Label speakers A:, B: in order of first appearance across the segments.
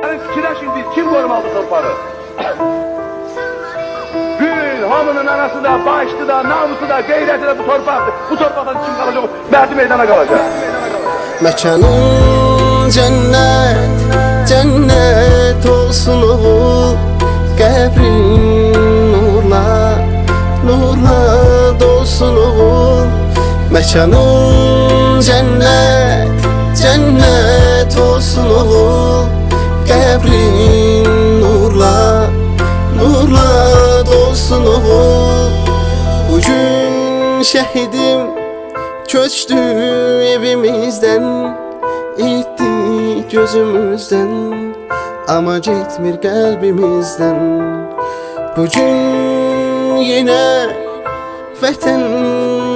A: Yani fikirləşin, kim korumalı torpağı? Gün hamının anası da, başlı da, namusu da, gayreti de bu torpaktır. Bu torpaktan kim kalacak? Mehdi meydana kalacak.
B: Mekanın cennet, cennet olsun oğul. Qəbrin nurla, nurla dolsun oğul. Mekanın cennet, cennet olsun oğul. Qəbrin nurla, nurla dolsun oğul. Bugün şehidim köçtü evimizden, itti gözümüzden, ama gitmir kalbimizden. Bugün yine vətən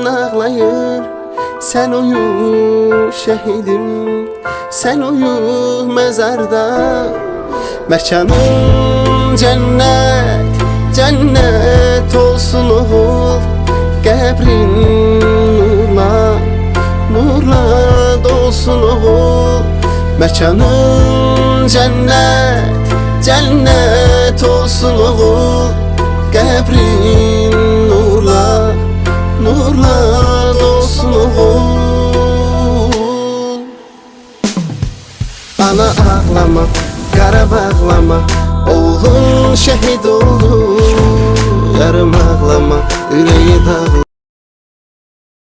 B: ağlayır. Sen uyu şehidim, sen uyu mezarda. Mekanın cennet, cennet olsun oğul. Qəbrin nurla, nurla dolsun oğul. Mekanın cennet, cennet olsun oğul. Qəbrin nurla, nurla dolsun oğul. Ana ağlama, qara bağlama, oğlun şehit oldu. Yarım ağlama, yüreği dağıldı.